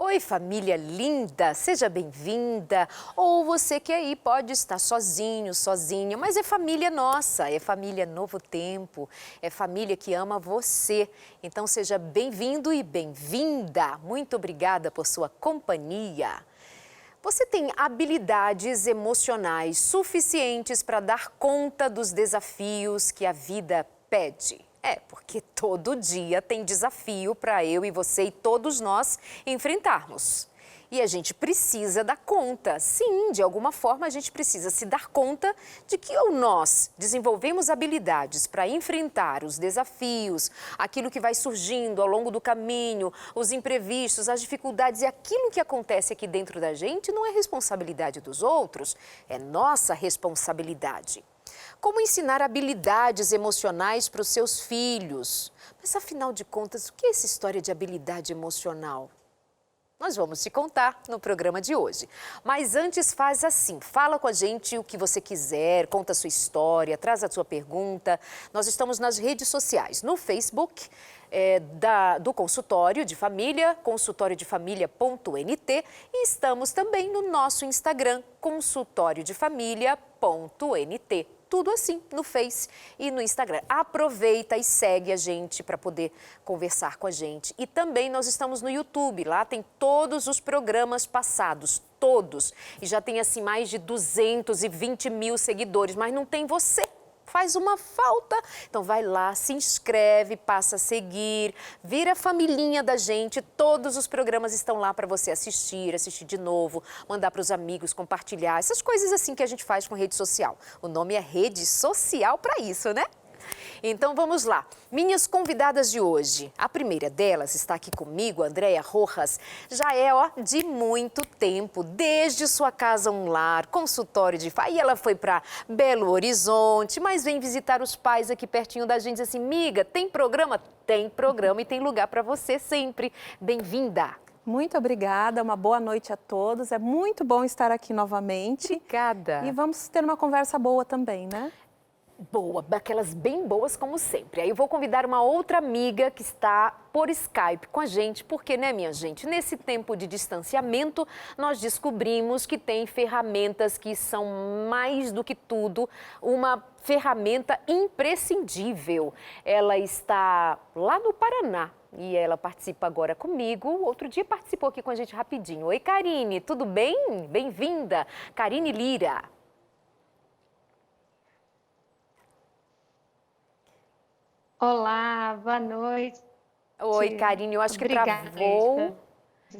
Oi, família linda, seja bem-vinda. Ou você que aí pode estar sozinho, sozinha, mas é família nossa, é família Novo Tempo, é família que ama você. Então seja bem-vindo e bem-vinda. Muito obrigada por sua companhia. Você tem habilidades emocionais suficientes para dar conta dos desafios que a vida pede? Porque todo dia tem desafio para eu e você e todos nós enfrentarmos. E a gente precisa dar conta. Sim, de alguma forma a gente precisa se dar conta de que ou nós desenvolvemos habilidades para enfrentar os desafios, aquilo que vai surgindo ao longo do caminho, os imprevistos, as dificuldades e aquilo que acontece aqui dentro da gente não é responsabilidade dos outros, é nossa responsabilidade. Como ensinar habilidades emocionais para os seus filhos? Mas afinal de contas, o que é essa história de habilidade emocional? Nós vamos te contar no programa de hoje. Mas antes faz assim, fala com a gente o que você quiser, conta a sua história, traz a sua pergunta. Nós estamos nas redes sociais, no Facebook do Consultório de Família, consultoriodefamilia.nt, e estamos também no nosso Instagram, consultoriodefamilia.nt. Tudo assim, no Face e no Instagram. Aproveita e segue a gente para poder conversar com a gente. E também nós estamos no YouTube, lá tem todos os programas passados, todos. E já tem assim mais de 220 mil seguidores, mas não tem você. Faz uma falta, então vai lá, se inscreve, passa a seguir, vira familhinha da gente, todos os programas estão lá para você assistir de novo, mandar para os amigos, compartilhar, essas coisas assim que a gente faz com rede social. O nome é rede social para isso, né? Então vamos lá, minhas convidadas de hoje, a primeira delas está aqui comigo, Andréia Rojas, já é de muito tempo, desde sua casa um lar, consultório de aí ela foi para Belo Horizonte, mas vem visitar os pais aqui pertinho da gente, assim, miga, tem programa? Tem programa e tem lugar para você sempre, bem-vinda. Muito obrigada, uma boa noite a todos, é muito bom estar aqui novamente. Obrigada. E vamos ter uma conversa boa também, né? Boa, daquelas bem boas como sempre. Aí eu vou convidar uma outra amiga que está por Skype com a gente, porque, né, minha gente, nesse tempo de distanciamento, nós descobrimos que tem ferramentas que são mais do que tudo uma ferramenta imprescindível. Ela está lá no Paraná e ela participa agora comigo. Outro dia participou aqui com a gente rapidinho. Oi, Karine, tudo bem? Bem-vinda. Karine Lira. Olá, boa noite. Oi, Karine, eu acho que Obrigada, travou.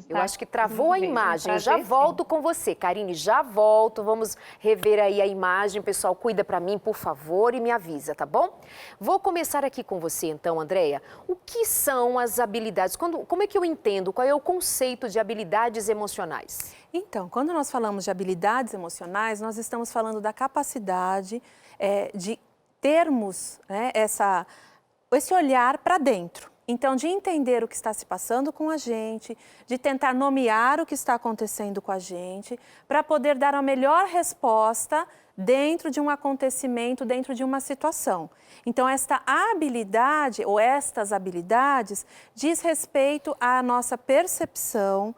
Eu acho que travou a imagem. Eu já volto com você, Karine, já volto. Vamos rever aí a imagem. Pessoal, cuida para mim, por favor, e me avisa, tá bom? Vou começar aqui com você, então, Andréia. O que são as habilidades? Como é que eu entendo? Qual é o conceito de habilidades emocionais? Então, quando nós falamos de habilidades emocionais, nós estamos falando da capacidade de termos, né, esse olhar para dentro. Então, de entender o que está se passando com a gente, de tentar nomear o que está acontecendo com a gente, para poder dar a melhor resposta dentro de um acontecimento, dentro de uma situação. Então, esta habilidade, ou estas habilidades, diz respeito à nossa percepção,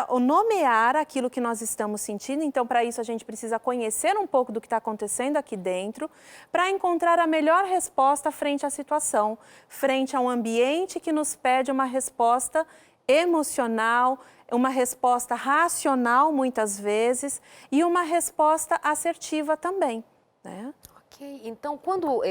o nomear aquilo que nós estamos sentindo. Então, para isso, a gente precisa conhecer um pouco do que está acontecendo aqui dentro, para encontrar a melhor resposta frente à situação, frente a um ambiente que nos pede uma resposta emocional, uma resposta racional, muitas vezes, e uma resposta assertiva também, né? Então, quando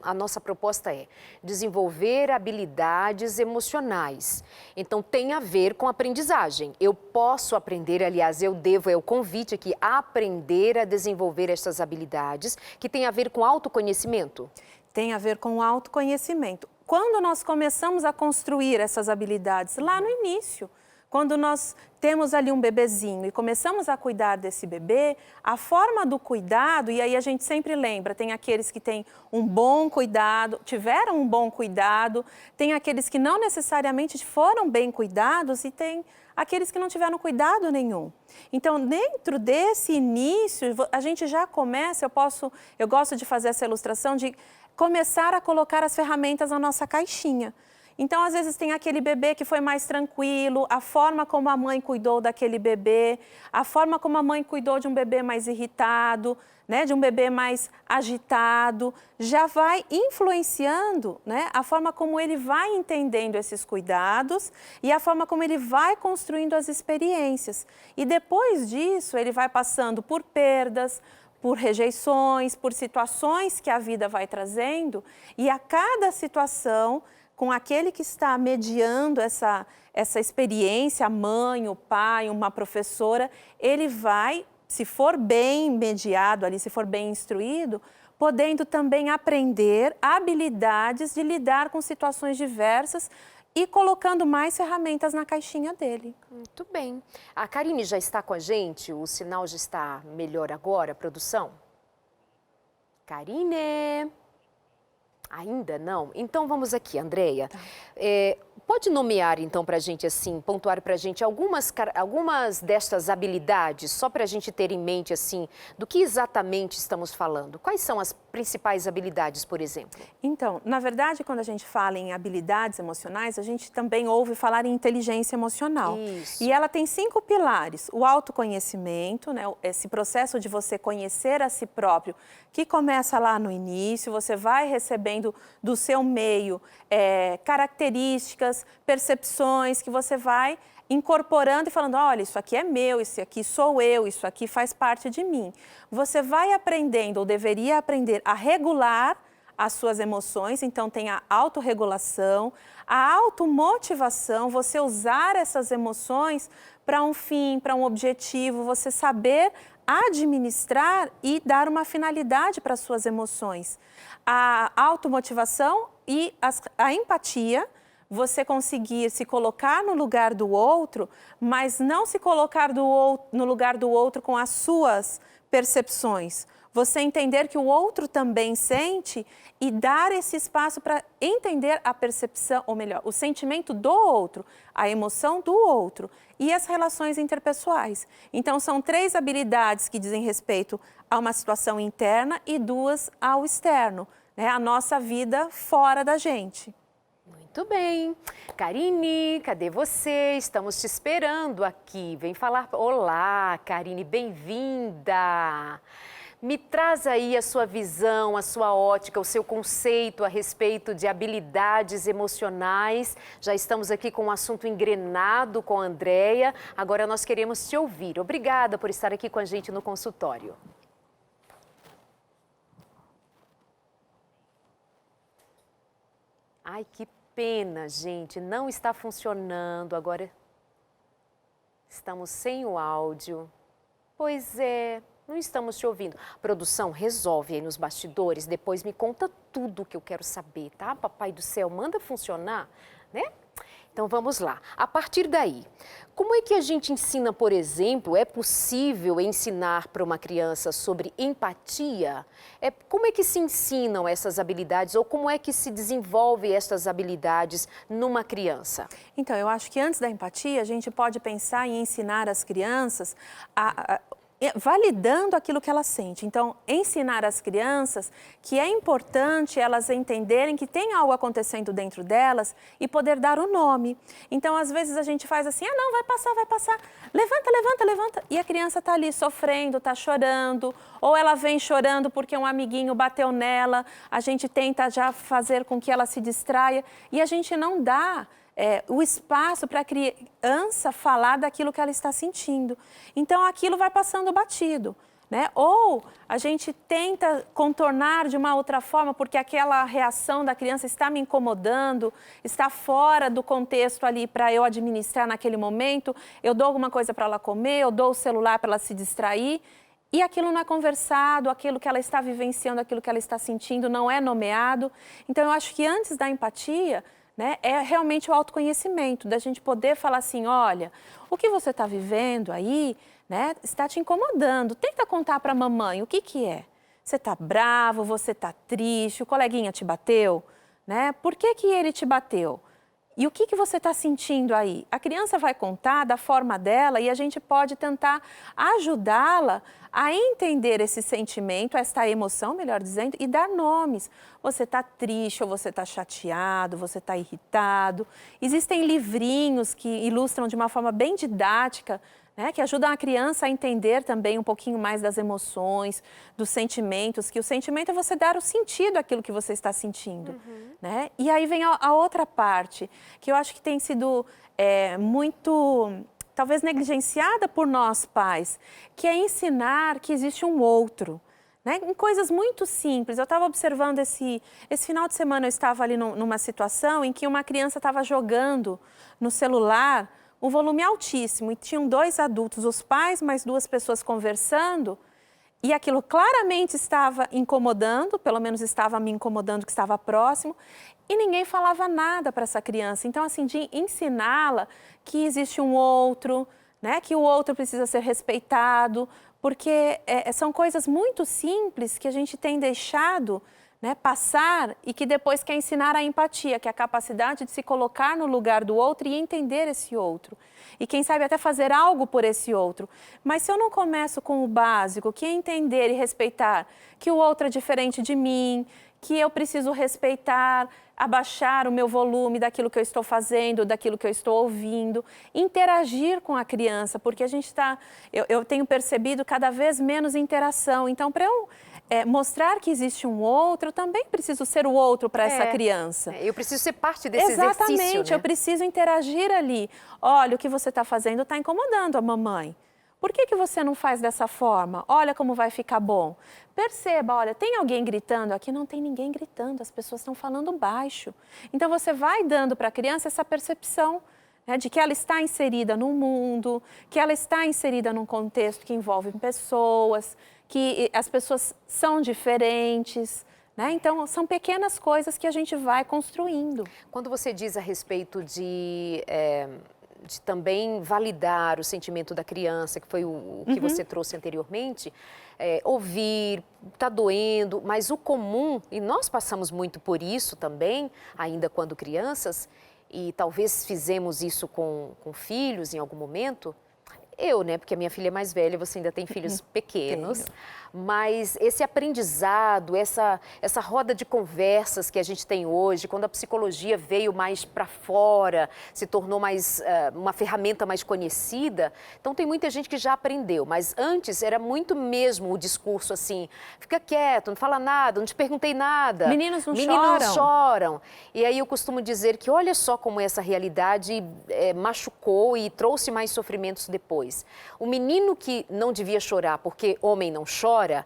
a nossa proposta é desenvolver habilidades emocionais, então tem a ver com aprendizagem. Eu posso aprender, aliás, eu devo, é o convite aqui, aprender a desenvolver essas habilidades, que tem a ver com autoconhecimento? Tem a ver com autoconhecimento. Quando nós começamos a construir essas habilidades? Lá no início. Quando nós temos ali um bebezinho e começamos a cuidar desse bebê, a forma do cuidado, e aí a gente sempre lembra, tem aqueles que têm um bom cuidado, tiveram um bom cuidado, tem aqueles que não necessariamente foram bem cuidados e tem aqueles que não tiveram cuidado nenhum. Então, dentro desse início, a gente já começa, eu gosto de fazer essa ilustração de começar a colocar as ferramentas na nossa caixinha. Então, às vezes, tem aquele bebê que foi mais tranquilo, a forma como a mãe cuidou daquele bebê, a forma como a mãe cuidou de um bebê mais irritado, né, de um bebê mais agitado, já vai influenciando, né, a forma como ele vai entendendo esses cuidados e a forma como ele vai construindo as experiências. E depois disso, ele vai passando por perdas, por rejeições, por situações que a vida vai trazendo, e a cada situação, com aquele que está mediando essa experiência, a mãe, o pai, uma professora, ele vai, se for bem mediado ali, se for bem instruído, podendo também aprender habilidades de lidar com situações diversas e colocando mais ferramentas na caixinha dele. Muito bem. A Karine já está com a gente? O sinal já está melhor agora, produção? Karine? Ainda não? Então vamos aqui, Andréia. Tá. Pode nomear então para a gente assim, pontuar para a gente algumas destas habilidades, só para a gente ter em mente assim, do que exatamente estamos falando? Quais são as principais habilidades, por exemplo? Então, na verdade, quando a gente fala em habilidades emocionais, a gente também ouve falar em inteligência emocional. Isso. E ela tem 5 pilares: o autoconhecimento, né, esse processo de você conhecer a si próprio, que começa lá no início, você vai recebendo do seu meio características, percepções que você vai incorporando e falando, olha, isso aqui é meu, isso aqui sou eu, isso aqui faz parte de mim. Você vai aprendendo, ou deveria aprender, a regular as suas emoções, então tem a autorregulação, a automotivação, você usar essas emoções para um fim, para um objetivo, você saber administrar e dar uma finalidade para as suas emoções. A automotivação e a empatia, você conseguir se colocar no lugar do outro, mas não se colocar no lugar do outro com as suas percepções. Você entender que o outro também sente e dar esse espaço para entender a percepção, ou melhor, o sentimento do outro, a emoção do outro e as relações interpessoais. Então, são 3 habilidades que dizem respeito a uma situação interna e 2 ao externo, né? A nossa vida fora da gente. Muito bem. Karine, cadê você? Estamos te esperando aqui. Vem falar. Olá, Karine, bem-vinda. Me traz aí a sua visão, a sua ótica, o seu conceito a respeito de habilidades emocionais. Já estamos aqui com um assunto engrenado com a Andréia. Agora nós queremos te ouvir. Obrigada por estar aqui com a gente no consultório. Ai, que pena, gente. Não está funcionando. Agora estamos sem o áudio. Pois é. Não estamos te ouvindo. Produção, resolve aí nos bastidores, depois me conta tudo que eu quero saber, tá? Papai do céu, manda funcionar, né? Então vamos lá. A partir daí, como é que a gente ensina, por exemplo, é possível ensinar para uma criança sobre empatia? Como é que se ensinam essas habilidades ou como é que se desenvolve essas habilidades numa criança? Então, eu acho que antes da empatia, a gente pode pensar em ensinar as crianças validando aquilo que ela sente. Então, ensinar as crianças que é importante elas entenderem que tem algo acontecendo dentro delas e poder dar o nome. Então, às vezes a gente faz assim, não, vai passar, levanta, levanta, levanta. E a criança está ali sofrendo, está chorando, ou ela vem chorando porque um amiguinho bateu nela, a gente tenta já fazer com que ela se distraia e a gente não dá o espaço para a criança falar daquilo que ela está sentindo. Então, aquilo vai passando batido, né? Ou a gente tenta contornar de uma outra forma, porque aquela reação da criança está me incomodando, está fora do contexto ali para eu administrar naquele momento, eu dou alguma coisa para ela comer, eu dou o celular para ela se distrair, e aquilo não é conversado, aquilo que ela está vivenciando, aquilo que ela está sentindo não é nomeado. Então, eu acho que antes da empatia, né, é realmente o autoconhecimento, da gente poder falar assim, olha, o que você está vivendo aí, né, está te incomodando. Tenta contar para a mamãe o que é. Você está bravo, você está triste, o coleguinha te bateu, né? Por que ele te bateu? E o que você está sentindo aí? A criança vai contar da forma dela e a gente pode tentar ajudá-la a entender esse sentimento, esta emoção, melhor dizendo, e dar nomes. você está triste ou você está chateado, você está irritado. Existem livrinhos que ilustram de uma forma bem didática, né, que ajudam a criança a entender também um pouquinho mais das emoções, dos sentimentos, que o sentimento é você dar o sentido àquilo que você está sentindo. Né? E aí vem a outra parte, que eu acho que tem sido muito, talvez, negligenciada por nós pais, que é ensinar que existe um outro. Né? Em coisas muito simples. Eu estava observando esse final de semana, eu estava ali numa situação em que uma criança estava jogando no celular um volume altíssimo e tinham 2 adultos, os pais, mais 2 pessoas conversando, e aquilo claramente estava incomodando, pelo menos estava me incomodando, que estava próximo, e ninguém falava nada para essa criança. Então, assim, de ensiná-la que existe um outro, né, que o outro precisa ser respeitado, porque são coisas muito simples que a gente tem deixado, né, passar, e que depois quer ensinar a empatia, que é a capacidade de se colocar no lugar do outro e entender esse outro. E quem sabe até fazer algo por esse outro. Mas se eu não começo com o básico, que é entender e respeitar que o outro é diferente de mim, que eu preciso respeitar, abaixar o meu volume daquilo que eu estou fazendo, daquilo que eu estou ouvindo, interagir com a criança, porque a gente está, eu tenho percebido cada vez menos interação. Então, para eu mostrar que existe um outro, eu também preciso ser o outro para essa criança. Eu preciso ser parte desse Exatamente, exercício, né? Eu preciso interagir ali. Olha, o que você está fazendo está incomodando a mamãe. Por que você não faz dessa forma? Olha como vai ficar bom. Perceba, olha, tem alguém gritando? Aqui não tem ninguém gritando, as pessoas estão falando baixo. Então, você vai dando para a criança essa percepção, né, de que ela está inserida num mundo, que ela está inserida num contexto que envolve pessoas, que as pessoas são diferentes. Né? Então, são pequenas coisas que a gente vai construindo. Quando você diz a respeito de também validar o sentimento da criança, que foi o que você trouxe anteriormente, ouvir, está doendo, mas o comum, e nós passamos muito por isso também, ainda quando crianças, e talvez fizemos isso com filhos em algum momento. Eu, né? Porque a minha filha é mais velha, você ainda tem filhos pequenos. Mas esse aprendizado, essa roda de conversas que a gente tem hoje, quando a psicologia veio mais para fora, se tornou mais uma ferramenta mais conhecida, então tem muita gente que já aprendeu. Mas antes era muito mesmo o discurso assim, fica quieto, não fala nada, não te perguntei nada. Meninos não choram. E aí eu costumo dizer que olha só como essa realidade machucou e trouxe mais sofrimentos depois. O menino que não devia chorar porque homem não chora,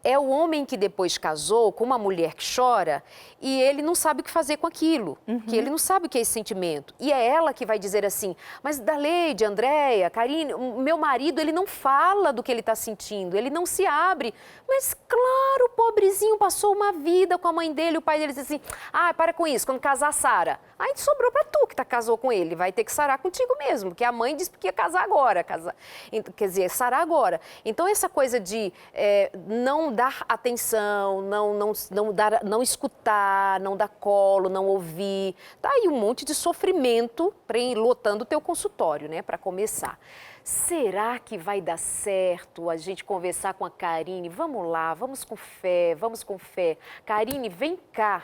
é o homem que depois casou com uma mulher que chora e ele não sabe o que fazer com aquilo, que ele não sabe o que é esse sentimento. E é ela que vai dizer assim, mas Daleide, Andréia, Karine, o meu marido, ele não fala do que ele está sentindo, ele não se abre. Mas claro, o pobrezinho passou uma vida com a mãe dele, o pai dele disse assim, para com isso, quando casar, sara. Aí sobrou para tu que casou com ele, vai ter que sarar contigo mesmo, porque a mãe disse que ia casar agora, quer dizer, sarar agora. Então essa coisa de não dar atenção, não escutar, não dar colo, não ouvir. Tá aí um monte de sofrimento lotando o teu consultório, né, para começar. Será que vai dar certo a gente conversar com a Karine? Vamos lá, vamos com fé, vamos com fé. Karine, vem cá.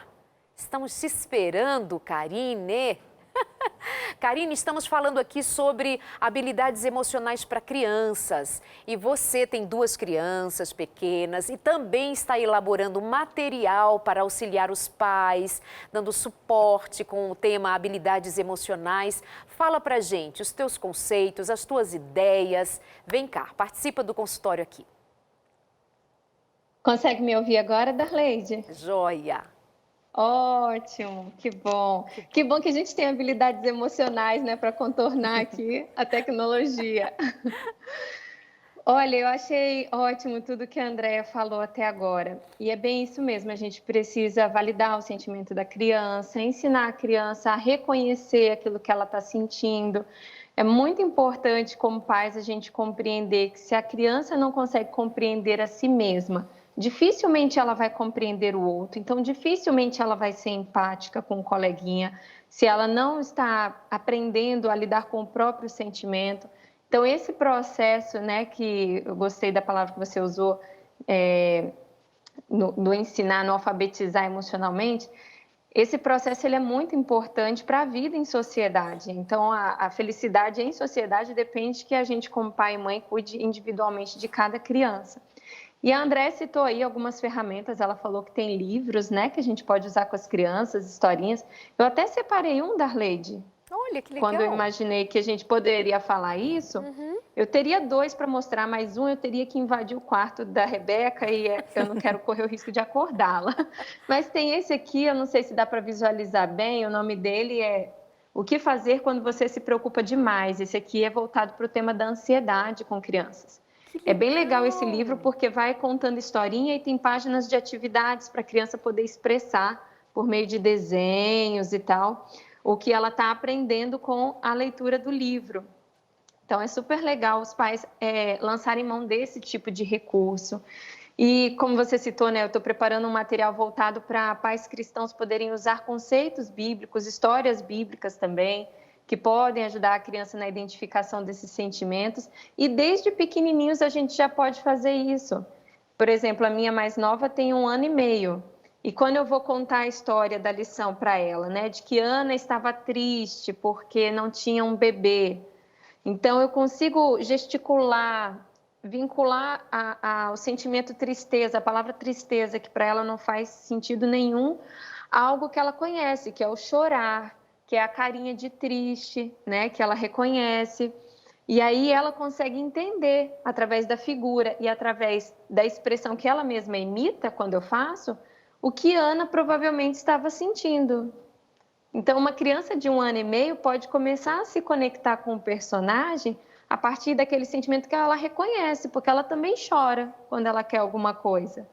Estamos te esperando, Karine. Karine, estamos falando aqui sobre habilidades emocionais para crianças. E você tem 2 crianças pequenas e também está elaborando material para auxiliar os pais, dando suporte com o tema habilidades emocionais. Fala pra gente os teus conceitos, as tuas ideias. Vem cá, participa do consultório aqui. Consegue me ouvir agora, Darleide? Joia! Ótimo, que bom. Que bom que a gente tem habilidades emocionais, né, para contornar aqui a tecnologia. Olha, eu achei ótimo tudo que a Andréia falou até agora. E é bem isso mesmo, a gente precisa validar o sentimento da criança, ensinar a criança a reconhecer aquilo que ela está sentindo. É muito importante, como pais, a gente compreender que se a criança não consegue compreender a si mesma, dificilmente ela vai compreender o outro, então dificilmente ela vai ser empática com o coleguinha, se ela não está aprendendo a lidar com o próprio sentimento. Então esse processo, né, que eu gostei da palavra que você usou, no ensinar, no alfabetizar emocionalmente, esse processo ele é muito importante para a vida em sociedade. Então, a felicidade em sociedade depende que a gente, como pai e mãe, cuide individualmente de cada criança. E a André citou aí algumas ferramentas, ela falou que tem livros, né, que a gente pode usar com as crianças, historinhas. Eu até separei um, Darleide. Olha, que legal. Quando eu imaginei que a gente poderia falar isso, eu teria 2 para mostrar, mas um eu teria que invadir o quarto da Rebeca e eu não quero correr o risco de acordá-la. Mas tem esse aqui, eu não sei se dá para visualizar bem, o nome dele é O que fazer quando você se preocupa demais. Esse aqui é voltado para o tema da ansiedade com crianças. É bem legal esse livro porque vai contando historinha e tem páginas de atividades para a criança poder expressar por meio de desenhos e tal, o que ela está aprendendo com a leitura do livro. Então, é super legal os pais lançarem mão desse tipo de recurso. E, como você citou, né, eu estou preparando um material voltado para pais cristãos poderem usar conceitos bíblicos, histórias bíblicas também, que podem ajudar a criança na identificação desses sentimentos. E desde pequenininhos a gente já pode fazer isso. Por exemplo, a minha mais nova tem 1 ano e meio. E quando eu vou contar a história da lição para ela, né, de que Ana estava triste porque não tinha um bebê, então eu consigo gesticular, vincular ao sentimento tristeza, a palavra tristeza, que para ela não faz sentido nenhum, algo que ela conhece, que é o chorar, que é a carinha de triste, né, que ela reconhece. E aí ela consegue entender, através da figura e através da expressão que ela mesma imita quando eu faço, o que Ana provavelmente estava sentindo. Então, uma criança de 1 ano e meio pode começar a se conectar com o personagem a partir daquele sentimento que ela reconhece, porque ela também chora quando ela quer alguma coisa,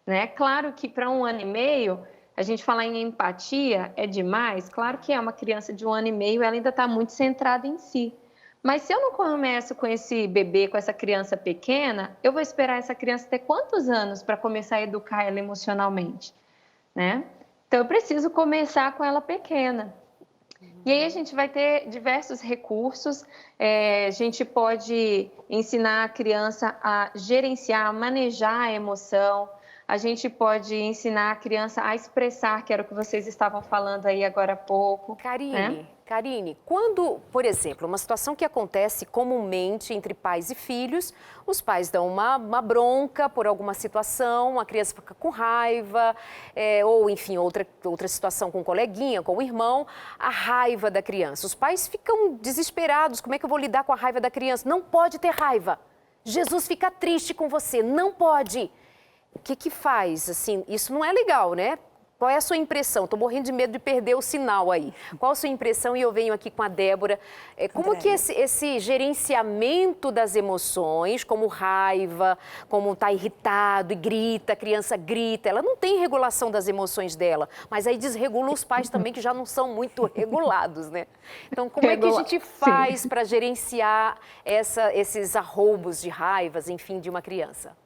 né? Claro que para 1 ano e meio, a gente falar em empatia é demais. Claro que é uma criança de 1 ano e meio, ela ainda está muito centrada em si. Mas se eu não começo com esse bebê, com essa criança pequena, eu vou esperar essa criança ter quantos anos para começar a educar ela emocionalmente, né? Então, eu preciso começar com ela pequena. E aí a gente vai ter diversos recursos, a gente pode ensinar a criança a gerenciar, a manejar a emoção, a gente pode ensinar a criança a expressar, que era o que vocês estavam falando aí agora há pouco. Karine, quando, por exemplo, uma situação que acontece comumente entre pais e filhos, os pais dão uma bronca por alguma situação, a criança fica com raiva, ou enfim, outra situação com o coleguinha, com o irmão, a raiva da criança. Os pais ficam desesperados, como é que eu vou lidar com a raiva da criança? Não pode ter raiva. Jesus fica triste com você, não pode. O que faz? Assim, isso não é legal, né? Qual é a sua impressão? Estou morrendo de medo de perder o sinal aí. Qual a sua impressão? E eu venho aqui com a Débora. Como que esse gerenciamento das emoções, como raiva, como está irritado e grita, a criança grita, ela não tem regulação das emoções dela, mas aí desregula os pais também, que já não são muito regulados, né? Então, como é que a gente faz para gerenciar esses arroubos de raivas, enfim, de uma criança?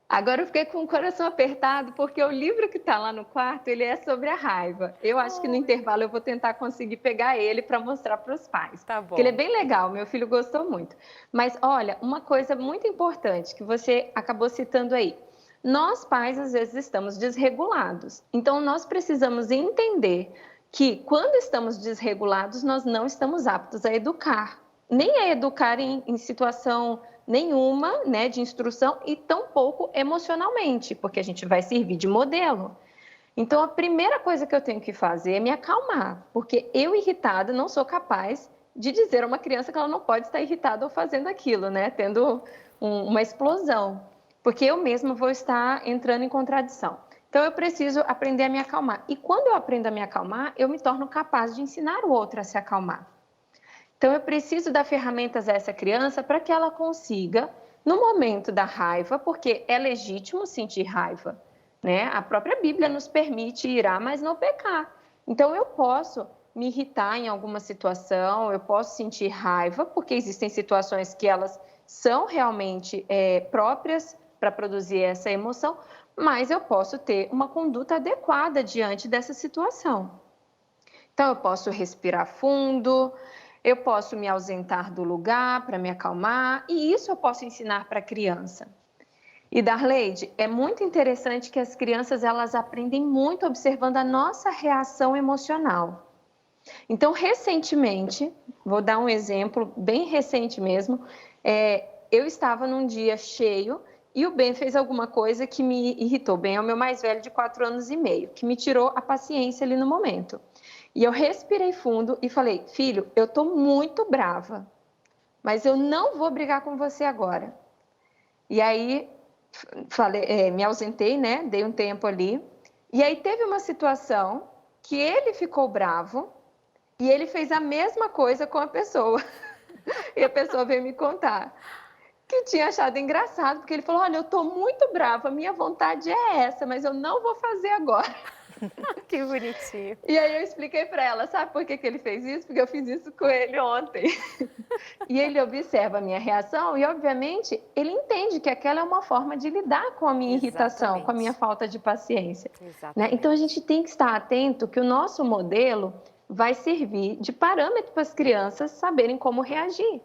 Agora eu fiquei com o coração apertado, porque o livro que está lá no quarto, ele é sobre a raiva. Eu acho que no intervalo eu vou tentar conseguir pegar ele para mostrar para os pais. Tá bom. Porque ele é bem legal, meu filho gostou muito. Mas olha, uma coisa muito importante que você acabou citando aí. Nós pais, às vezes, estamos desregulados. Então, nós precisamos entender que quando estamos desregulados, nós não estamos aptos a educar. Nem a educar em situação nenhuma, né, de instrução e tampouco emocionalmente, porque a gente vai servir de modelo. Então, a primeira coisa que eu tenho que fazer é me acalmar, porque eu, irritada, não sou capaz de dizer a uma criança que ela não pode estar irritada ou fazendo aquilo, né, tendo uma explosão, porque eu mesma vou estar entrando em contradição. Então, eu preciso aprender a me acalmar. E quando eu aprendo a me acalmar, eu me torno capaz de ensinar o outro a se acalmar. Então, eu preciso dar ferramentas a essa criança para que ela consiga, no momento da raiva, porque é legítimo sentir raiva, né? A própria Bíblia nos permite irar, mas não pecar. Então, eu posso me irritar em alguma situação, eu posso sentir raiva, porque existem situações que elas são realmente próprias para produzir essa emoção, mas eu posso ter uma conduta adequada diante dessa situação. Então, eu posso respirar fundo, eu posso me ausentar do lugar para me acalmar, e isso eu posso ensinar para a criança. E Darleide, é muito interessante que as crianças elas aprendem muito observando a nossa reação emocional. Então, recentemente, vou dar um exemplo bem recente mesmo, eu estava num dia cheio e o Ben fez alguma coisa que me irritou. Ben é o meu mais velho de 4 anos e meio, que me tirou a paciência ali no momento. E eu respirei fundo e falei, filho, eu estou muito brava, mas eu não vou brigar com você agora. E aí, me ausentei, né? Dei um tempo ali. E aí teve uma situação que ele ficou bravo e ele fez a mesma coisa com a pessoa. E a pessoa veio me contar que tinha achado engraçado, porque ele falou, olha, eu estou muito brava, minha vontade é essa, mas eu não vou fazer agora. Que bonitinho. E aí eu expliquei para ela, sabe por que ele fez isso? Porque eu fiz isso com ele ontem. E ele observa a minha reação e, obviamente, ele entende que aquela é uma forma de lidar com a minha irritação, com a minha falta de paciência. Né? Então, a gente tem que estar atento que o nosso modelo vai servir de parâmetro para as crianças saberem como reagir.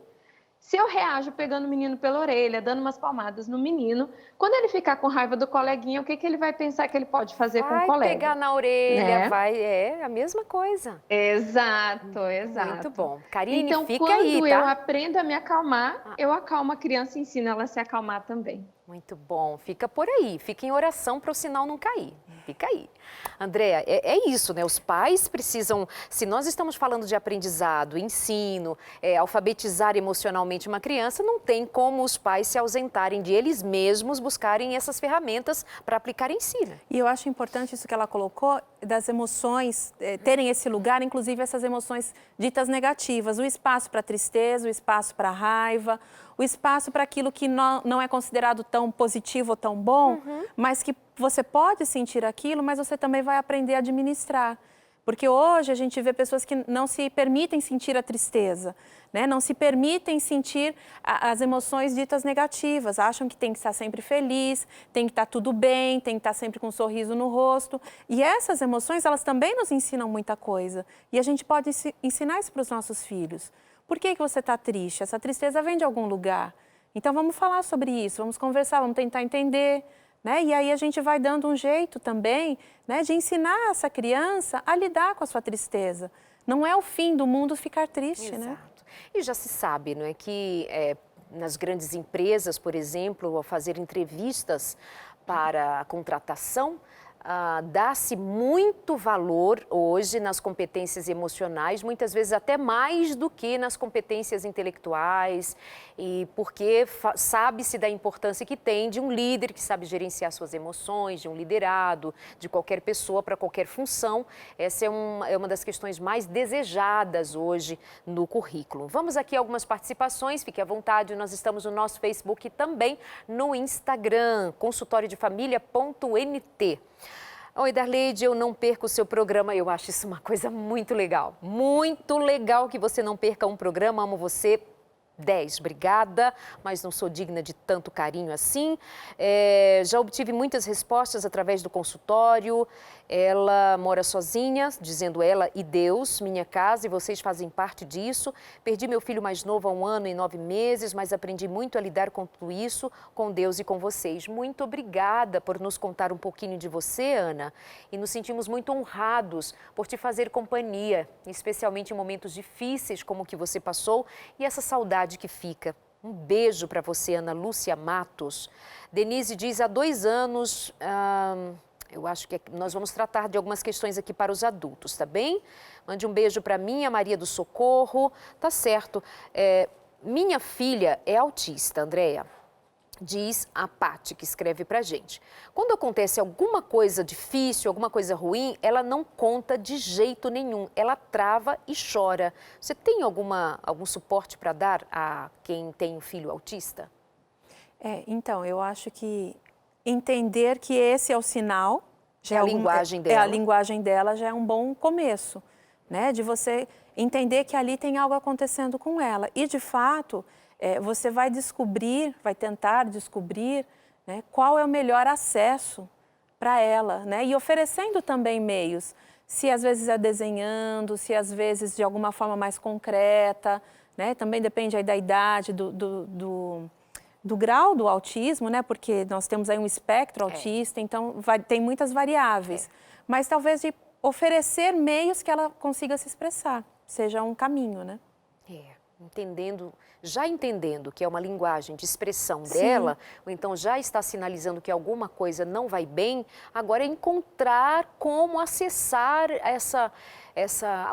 Se eu reajo pegando o menino pela orelha, dando umas palmadas no menino, quando ele ficar com raiva do coleguinha, o que ele vai pensar que ele pode fazer com o colega? Vai pegar na orelha, né? É a mesma coisa. Exato, exato. Muito bom. Karine, então, fica aí, quando tá? eu aprendo a me acalmar, eu acalmo a criança e ensino ela a se acalmar também. Muito bom. Fica por aí. Fica em oração para o sinal não cair. Fica aí. Andréa, é isso, né? Os pais precisam, se nós estamos falando de aprendizado, ensino, alfabetizar emocionalmente uma criança, não tem como os pais se ausentarem de eles mesmos buscarem essas ferramentas para aplicar em si, né? E eu acho importante isso que ela colocou, das emoções, terem esse lugar, inclusive essas emoções ditas negativas, o espaço para a tristeza, o espaço para a raiva, o espaço para aquilo que não é considerado tão positivo ou tão bom, mas que você pode sentir aquilo, mas você também vai aprender a administrar. Porque hoje a gente vê pessoas que não se permitem sentir a tristeza, né? Não se permitem sentir as emoções ditas negativas, acham que tem que estar sempre feliz, tem que estar tudo bem, tem que estar sempre com um sorriso no rosto. E essas emoções, elas também nos ensinam muita coisa. E a gente pode ensinar isso para os nossos filhos. Por que você está triste? Essa tristeza vem de algum lugar. Então vamos falar sobre isso, vamos conversar, vamos tentar entender. Né? E aí a gente vai dando um jeito também, né, de ensinar essa criança a lidar com a sua tristeza. Não é o fim do mundo ficar triste, Exato. né? E já se sabe, não é, que nas grandes empresas, por exemplo, ao fazer entrevistas para a contratação, dá-se muito valor hoje nas competências emocionais, muitas vezes até mais do que nas competências intelectuais, e porque sabe-se da importância que tem de um líder que sabe gerenciar suas emoções, de um liderado, de qualquer pessoa para qualquer função. Essa é uma das questões mais desejadas hoje no currículo. Vamos aqui a algumas participações, fique à vontade, nós estamos no nosso Facebook e também no Instagram, consultoriodefamilia.nt. Oi, Darleide, eu não perco o seu programa, eu acho isso uma coisa muito legal que você não perca um programa, amo você. 10, obrigada, mas não sou digna de tanto carinho assim. Já obtive muitas respostas através do consultório. Ela mora sozinha, dizendo ela e Deus, minha casa, e vocês fazem parte disso. Perdi meu filho mais novo há 1 ano e 9 meses, mas aprendi muito a lidar com tudo isso, com Deus e com vocês. Muito obrigada por nos contar um pouquinho de você, Ana, e nos sentimos muito honrados por te fazer companhia, especialmente em momentos difíceis como o que você passou e essa saudade que fica. Um beijo para você, Ana Lúcia Matos. Denise diz, há 2 anos... eu acho que nós vamos tratar de algumas questões aqui para os adultos, tá bem? Mande um beijo para mim, a Maria do Socorro. Tá certo. Minha filha é autista, Andréa. Diz a Pati, que escreve pra gente. Quando acontece alguma coisa difícil, alguma coisa ruim, ela não conta de jeito nenhum. Ela trava e chora. Você tem algum suporte para dar a quem tem um filho autista? Então, eu acho que entender que esse é o sinal, já a linguagem dela. A linguagem dela já é um bom começo, né? De você entender que ali tem algo acontecendo com ela. E, de fato, você vai tentar descobrir, né, qual é o melhor acesso para ela, né? E oferecendo também meios, se às vezes é desenhando, se às vezes de alguma forma mais concreta, né? Também depende aí da idade, do grau do autismo, né? Porque nós temos aí um espectro autista, então tem muitas variáveis. Mas talvez de oferecer meios que ela consiga se expressar, seja um caminho, né? Já entendendo que é uma linguagem de expressão dela, ou então já está sinalizando que alguma coisa não vai bem, agora é encontrar como acessar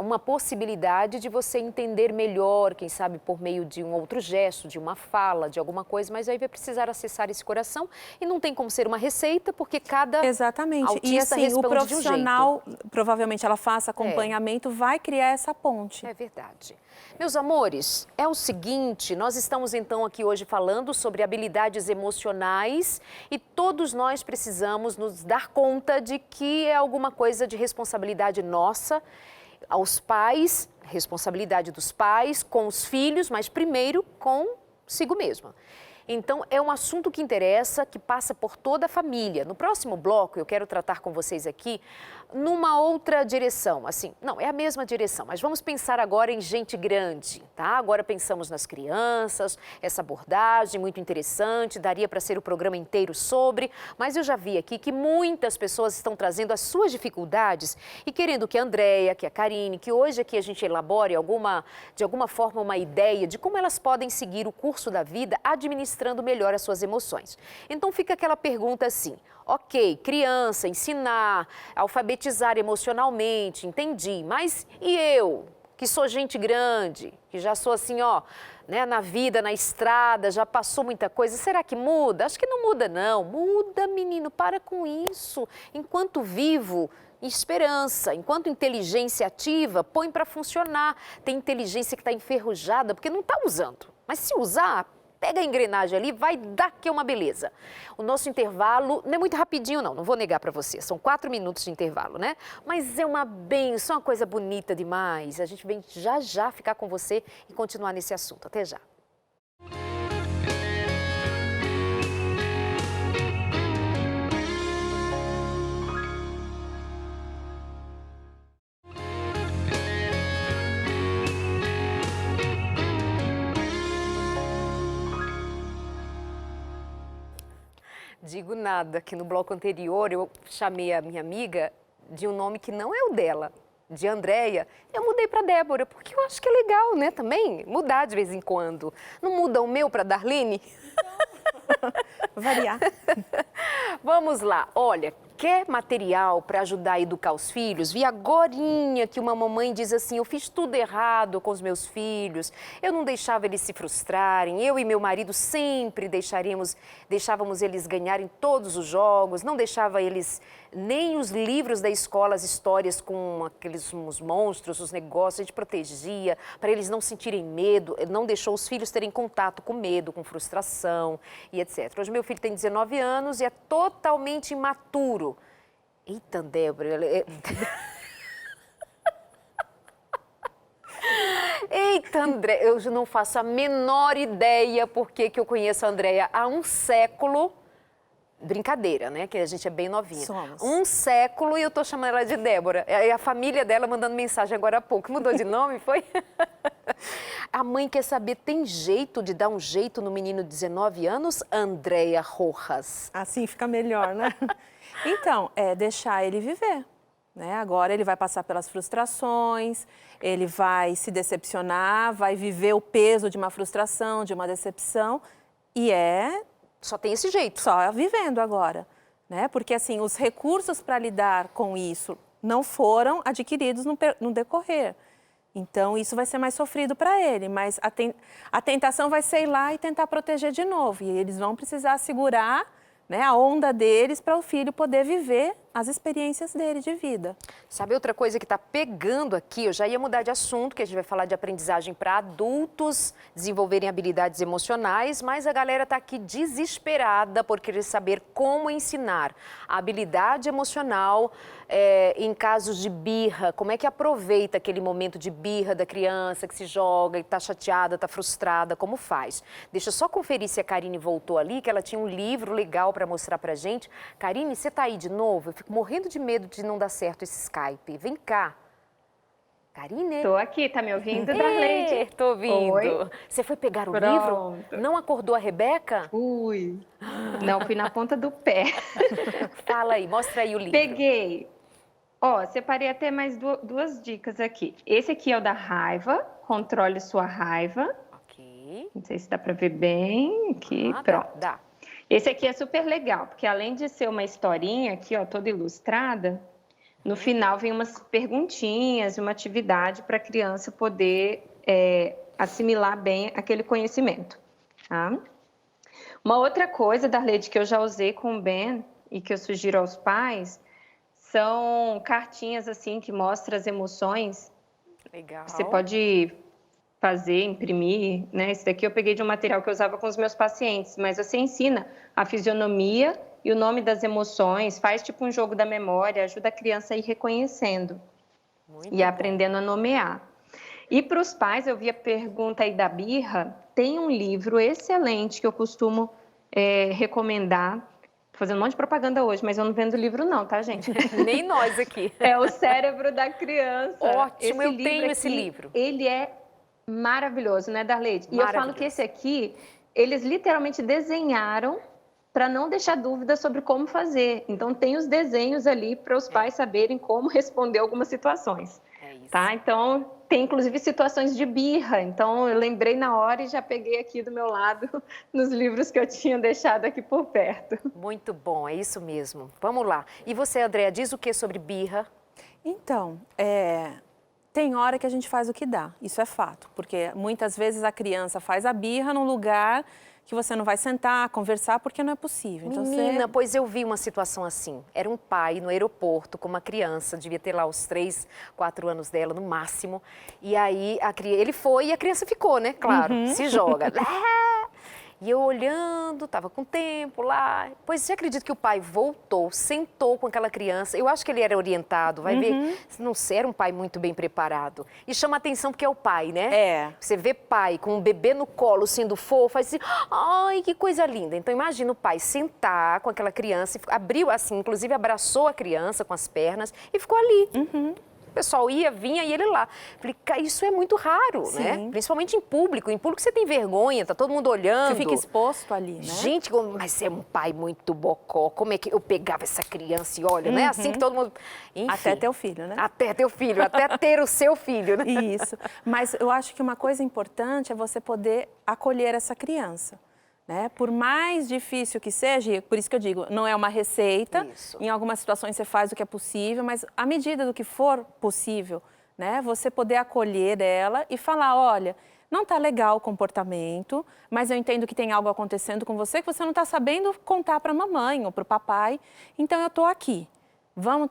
uma possibilidade de você entender melhor, quem sabe por meio de um outro gesto, de uma fala, de alguma coisa, mas aí vai precisar acessar esse coração e não tem como ser uma receita, porque cada Exatamente. autista E assim, o responde profissional, de um jeito. provavelmente ela faça acompanhamento, vai criar essa ponte. É verdade. Meus amores, é o seguinte, nós estamos então aqui hoje falando sobre habilidades emocionais e todos nós precisamos nos dar conta de que é alguma coisa de responsabilidade nossa, aos pais, responsabilidade dos pais, com os filhos, mas primeiro consigo mesma. Então, é um assunto que interessa, que passa por toda a família. No próximo bloco, eu quero tratar com vocês aqui numa outra direção. Assim, não, é a mesma direção, mas vamos pensar agora em gente grande, tá? Agora pensamos nas crianças, essa abordagem muito interessante, daria para ser o programa inteiro sobre, mas eu já vi aqui que muitas pessoas estão trazendo as suas dificuldades e querendo que a Andréia, que a Karine, que hoje aqui a gente elabore de alguma forma uma ideia de como elas podem seguir o curso da vida administrando melhor as suas emoções. Então fica aquela pergunta assim, ok, criança, ensinar, alfabetizar emocionalmente, entendi, mas e eu, que sou gente grande, que já sou assim, ó, né, na vida, na estrada, já passou muita coisa, será que muda? Acho que não muda não, muda menino, para com isso, enquanto vivo, esperança, enquanto inteligência ativa, põe para funcionar, tem inteligência que está enferrujada porque não está usando, mas se usar, pega a engrenagem ali, vai dar que é uma beleza. O nosso intervalo não é muito rapidinho não vou negar para você, são 4 minutos de intervalo, né? Mas é uma benção, uma coisa bonita demais. A gente vem já ficar com você e continuar nesse assunto. Até já. Digo nada, que no bloco anterior eu chamei a minha amiga de um nome que não é o dela, de Andréia. Eu mudei para Débora, porque eu acho que é legal, né, também, mudar de vez em quando. Não muda o meu para Darlene? Variar. Vamos lá, olha, quer material para ajudar a educar os filhos? Vi agorinha que uma mamãe diz assim, eu fiz tudo errado com os meus filhos, eu não deixava eles se frustrarem, eu e meu marido sempre deixávamos eles ganharem todos os jogos, não deixava eles nem os livros da escola, as histórias com os monstros, os negócios, a gente protegia, para eles não sentirem medo, não deixou os filhos terem contato com medo, com frustração e etc. Hoje meu filho tem 19 anos e é totalmente imaturo. Eita, Débora... Eita, André, eu não faço a menor ideia porque que eu conheço a Andréia há um século. Brincadeira, né? Que a gente é bem novinha. Somos. Um século e eu tô chamando ela de Débora. E a família dela mandando mensagem agora há pouco. Mudou de nome, foi? A mãe quer saber, tem jeito de dar um jeito no menino de 19 anos? Andréia Rojas. Assim fica melhor, né? Então, é deixar ele viver. Né? Agora ele vai passar pelas frustrações, ele vai se decepcionar, vai viver o peso de uma frustração, de uma decepção. E só tem esse jeito. Só vivendo agora, né? Porque assim, os recursos para lidar com isso não foram adquiridos no decorrer. Então, isso vai ser mais sofrido para ele, mas a tentação vai ser ir lá e tentar proteger de novo. E eles vão precisar segurar, né, a onda deles para o filho poder viver as experiências dele de vida. Sabe outra coisa que está pegando aqui? Eu já ia mudar de assunto, que a gente vai falar de aprendizagem para adultos desenvolverem habilidades emocionais, mas a galera está aqui desesperada por querer saber como ensinar a habilidade emocional em casos de birra. Como é que aproveita aquele momento de birra da criança que se joga e está chateada, está frustrada, como faz? Deixa eu só conferir se a Karine voltou ali, que ela tinha um livro legal para mostrar para gente. Karine, você está aí de novo? Eu fico morrendo de medo de não dar certo esse Skype. Vem cá. Karine? Tô aqui, tá me ouvindo, Darleide? Tô ouvindo. Oi. Você foi pegar o Pronto. livro? Não acordou a Rebeca? Fui. Não, fui na ponta do pé. Fala aí, mostra aí o livro. Peguei. Ó, separei até mais duas dicas aqui. Esse aqui é o da raiva, controle sua raiva. Ok. Não sei se dá para ver bem aqui, Ah, pronto. dá. Esse aqui é super legal, porque além de ser uma historinha aqui, ó, toda ilustrada, no final vem umas perguntinhas, uma atividade para a criança poder assimilar bem aquele conhecimento, tá? Uma outra coisa, Darleide, que eu já usei com o Ben e que eu sugiro aos pais, são cartinhas assim que mostram as emoções. Legal. Você pode fazer, imprimir, né? Esse daqui eu peguei de um material que eu usava com os meus pacientes, mas você ensina a fisionomia e o nome das emoções, faz tipo um jogo da memória, ajuda a criança a ir reconhecendo e aprendendo a nomear. E para os pais, eu vi a pergunta aí da birra, tem um livro excelente que eu costumo recomendar. Tô fazendo um monte de propaganda hoje, mas eu não vendo livro não, tá, gente? Nem nós aqui. É O Cérebro da Criança. Ótimo, eu tenho esse livro. Ele é maravilhoso, né, Darleide? E eu falo que esse aqui, eles literalmente desenharam para não deixar dúvida sobre como fazer. Então, tem os desenhos ali para os pais saberem como responder algumas situações. É isso. Tá? Então, tem inclusive situações de birra. Então, eu lembrei na hora e já peguei aqui do meu lado nos livros que eu tinha deixado aqui por perto. Muito bom, é isso mesmo. Vamos lá. E você, Andréa, diz o que sobre birra? Então, tem hora que a gente faz o que dá, isso é fato. Porque muitas vezes a criança faz a birra num lugar que você não vai sentar, conversar, porque não é possível. Então, Menina, pois eu vi uma situação assim. Era um pai no aeroporto com uma criança, devia ter lá os 3, 4 anos dela no máximo. E aí ele foi e a criança ficou, né? Claro, se joga. E eu olhando, estava com tempo lá. Pois você acredita que o pai voltou, sentou com aquela criança. Eu acho que ele era orientado, vai ver. Não sei, era um pai muito bem preparado. E chama atenção porque é o pai, né? É. Você vê pai com um bebê no colo sendo fofo, faz assim, ai, que coisa linda. Então imagina o pai sentar com aquela criança, abriu assim, inclusive abraçou a criança com as pernas e ficou ali. O pessoal ia, vinha e ele lá. Falei, isso é muito raro, né? Principalmente em público. Em público você tem vergonha, tá todo mundo olhando. Você fica exposto ali, né? Gente, mas é um pai muito bocó. Como é que eu pegava essa criança e olha, né? Assim que todo mundo... Enfim, até teu filho, né? Até teu filho, até ter o seu filho, né? Isso. Mas eu acho que uma coisa importante é você poder acolher essa criança. Né? Por mais difícil que seja, por isso que eu digo, não é uma receita, em algumas situações você faz o que é possível, mas à medida do que for possível, né? Você poder acolher ela e falar, olha, não está legal o comportamento, mas eu entendo que tem algo acontecendo com você que você não está sabendo contar para a mamãe ou para o papai, então eu estou aqui, vamos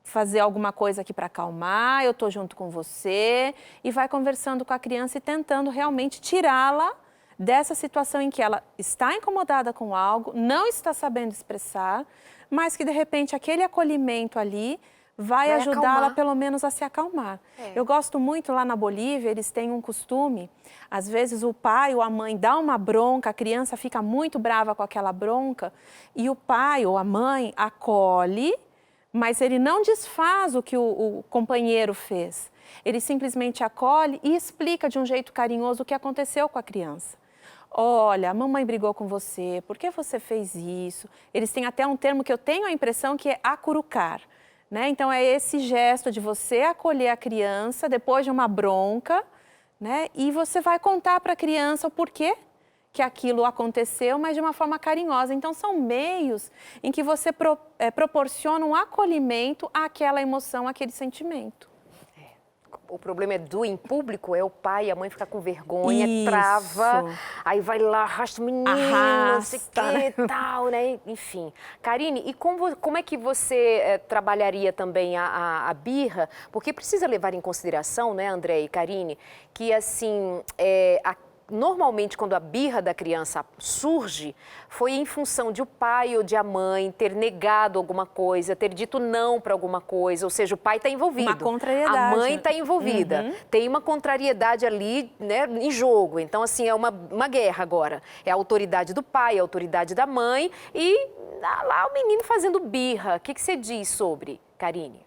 fazer alguma coisa aqui para acalmar, eu estou junto com você, e vai conversando com a criança e tentando realmente tirá-la dessa situação em que ela está incomodada com algo, não está sabendo expressar, mas que de repente aquele acolhimento ali vai ajudá-la pelo menos a se acalmar. Eu gosto muito lá na Bolívia, eles têm um costume, às vezes o pai ou a mãe dá uma bronca, a criança fica muito brava com aquela bronca e o pai ou a mãe acolhe, mas ele não desfaz o que o companheiro fez. Ele simplesmente acolhe e explica de um jeito carinhoso o que aconteceu com a criança. Olha, a mamãe brigou com você, por que você fez isso? Eles têm até um termo que eu tenho a impressão que é acurucar, né? Então, é esse gesto de você acolher a criança depois de uma bronca, né? E você vai contar para a criança o porquê que aquilo aconteceu, mas de uma forma carinhosa. Então, são meios em que você proporciona um acolhimento àquela emoção, àquele sentimento. O problema é em público, é o pai e a mãe ficar com vergonha, trava, aí vai lá, arrasta o menino, não sei o que, tal, né? Enfim. Karine, e como é que você trabalharia também a birra? Porque precisa levar em consideração, né, André e Karine, que assim, normalmente, quando a birra da criança surge, foi em função de o pai ou de a mãe ter negado alguma coisa, ter dito não para alguma coisa, ou seja, o pai está envolvido. Uma contrariedade. A mãe está envolvida. Tem uma contrariedade ali, né, em jogo. Então, assim, é uma guerra agora. É a autoridade do pai, a autoridade da mãe e lá o menino fazendo birra. O que você diz sobre, Karine?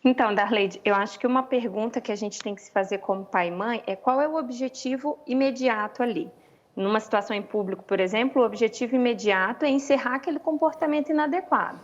Então, Darleide, eu acho que uma pergunta que a gente tem que se fazer como pai e mãe é qual é o objetivo imediato ali. Numa situação em público, por exemplo, o objetivo imediato é encerrar aquele comportamento inadequado.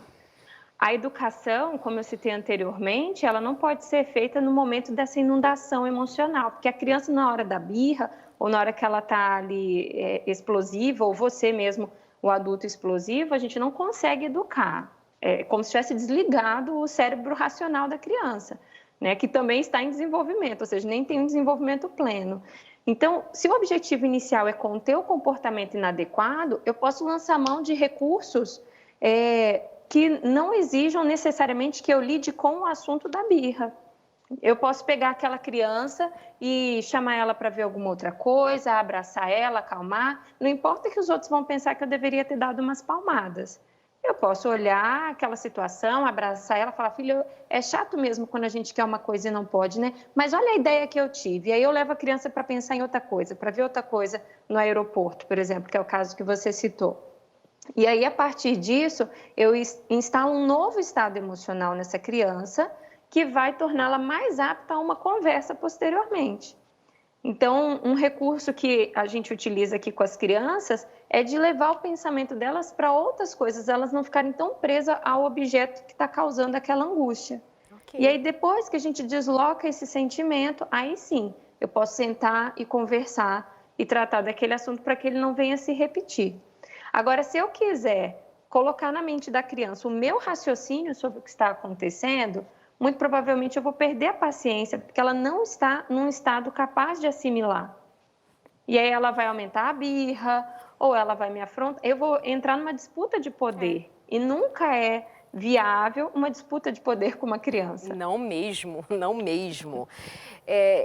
A educação, como eu citei anteriormente, ela não pode ser feita no momento dessa inundação emocional, porque a criança, na hora da birra, ou na hora que ela está ali explosiva, ou você mesmo, o adulto explosivo, a gente não consegue educar. É como se tivesse desligado o cérebro racional da criança, né, que também está em desenvolvimento, ou seja, nem tem um desenvolvimento pleno. Então, se o objetivo inicial é conter o comportamento inadequado, eu posso lançar mão de recursos que não exijam necessariamente que eu lide com o assunto da birra. Eu posso pegar aquela criança e chamar ela para ver alguma outra coisa, abraçar ela, acalmar. Não importa que os outros vão pensar que eu deveria ter dado umas palmadas. Eu posso olhar aquela situação, abraçar ela, falar, filho, é chato mesmo quando a gente quer uma coisa e não pode, né? Mas olha a ideia que eu tive. E aí eu levo a criança para pensar em outra coisa, para ver outra coisa no aeroporto, por exemplo, que é o caso que você citou. E aí, a partir disso, eu instalo um novo estado emocional nessa criança que vai torná-la mais apta a uma conversa posteriormente. Então, um recurso que a gente utiliza aqui com as crianças é de levar o pensamento delas para outras coisas, elas não ficarem tão presas ao objeto que está causando aquela angústia. Okay. E aí, depois que a gente desloca esse sentimento, aí sim, eu posso sentar e conversar e tratar daquele assunto para que ele não venha se repetir. Agora, se eu quiser colocar na mente da criança o meu raciocínio sobre o que está acontecendo, muito provavelmente eu vou perder a paciência, porque ela não está num estado capaz de assimilar. E aí ela vai aumentar a birra, ou ela vai me afrontar. Eu vou entrar numa disputa de poder. E nunca é viável uma disputa de poder com uma criança. Não mesmo, não mesmo.